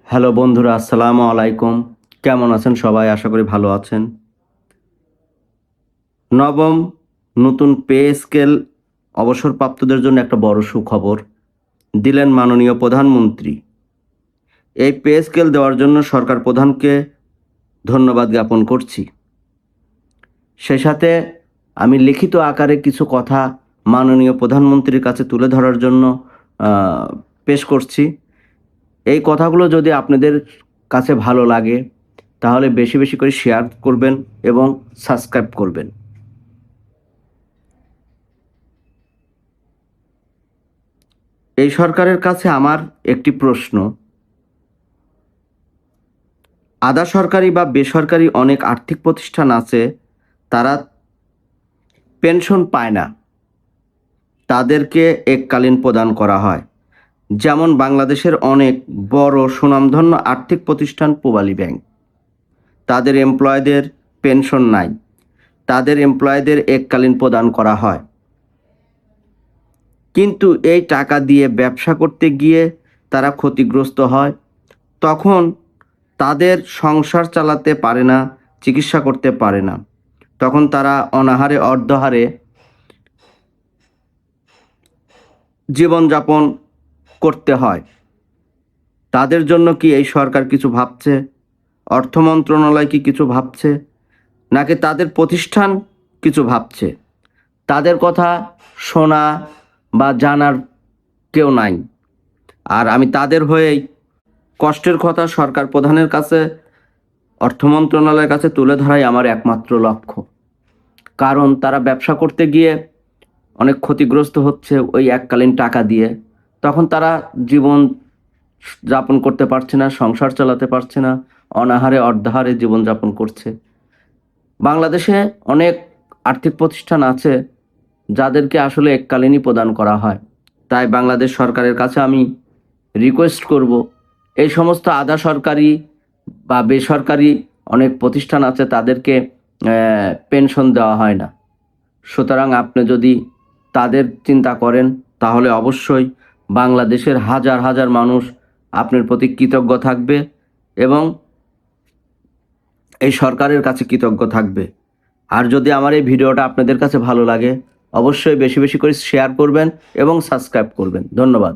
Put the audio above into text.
Hello বন্ধুরা, আসসালামু আলাইকুম। কেমন আছেন সবাই? আশা করি ভালো আছেন। নবম নতুন পে স্কেল অবসরপ্রাপ্তদের জন্য একটা বড় সুখবর দিলেন মাননীয় প্রধানমন্ত্রী। এই পে স্কেল দেওয়ার জন্য সরকার প্রধানকে ধন্যবাদ জ্ঞাপন করছি। সেই সাথে আমি লিখিত আকারে কিছু কথা মাননীয় প্রধানমন্ত্রীর কাছে তুলে ধরার জন্য পেশ করছি। এই কথাগুলো যদি আপনাদের কাছে ভালো লাগে তাহলে বেশি বেশি করে শেয়ার করবেন এবং সাবস্ক্রাইব করবেন। এই সরকারের কাছে আমার একটি প্রশ্ন, আধা সরকারি বা বেসরকারি অনেক আর্থিক প্রতিষ্ঠান আছে, তারা পেনশন পায় না, তাদেরকে এককালীন প্রদান করা হয়। যেমন বাংলাদেশের অনেক বড় সুনামধন্য আর্থিক প্রতিষ্ঠান পূবালী ব্যাংক, তাদের এমপ্লয়ীদের পেনশন নাই, তাদের এমপ্লয়ীদের এককালীন প্রদান করা হয়। কিন্তু এই টাকা দিয়ে ব্যবসা করতে গিয়ে তারা ক্ষতিগ্রস্ত হয়, তখন তাদের সংসার চালাতে পারে না, চিকিৎসা করতে পারে না, তখন তারা অনাহারে অর্ধহারে জীবনযাপন করতে হয়। তাদের জন্য কি এই সরকার কিছু ভাবছে? অর্থ মন্ত্রণালয় কি কিছু ভাবছে? নাকি তাদের প্রতিষ্ঠান কিছু ভাবছে? তাদের কথা শোনা বা জানার কেউ নাই। আর আমি তাদের হয়েই কষ্টের কথা সরকার প্রধানের কাছে, অর্থ মন্ত্রণালয়ের কাছে তুলে ধরাই আমার একমাত্র লক্ষ্য। কারণ তারা ব্যবসা করতে গিয়ে অনেক ক্ষতিগ্রস্ত হচ্ছে ওই এককালীন টাকা দিয়ে, তখন তারা জীবন যাপন করতে পারছে না, সংসার চালাতে পারছে না, অনাহারে অর্ধাহারে জীবনযাপন করছে। বাংলাদেশে অনেক আর্থিক প্রতিষ্ঠান আছে যাদেরকে আসলে এককালীনই প্রদান করা হয়। তাই বাংলাদেশ সরকারের কাছে আমি রিকোয়েস্ট করব, এই সমস্ত আধা সরকারি বা বেসরকারি অনেক প্রতিষ্ঠান আছে, তাদেরকে পেনশন দেওয়া হয় না। সুতরাং আপনি যদি তাদের চিন্তা করেন তাহলে অবশ্যই বাংলাদেশের হাজার হাজার মানুষ আপনার প্রতি কৃতজ্ঞ থাকবে এবং এই সরকারের কাছে কৃতজ্ঞ থাকবে। আর যদি আমার এই ভিডিওটা আপনাদের কাছে ভালো লাগে অবশ্যই বেশি বেশি করে শেয়ার করবেন এবং সাবস্ক্রাইব করবেন। ধন্যবাদ।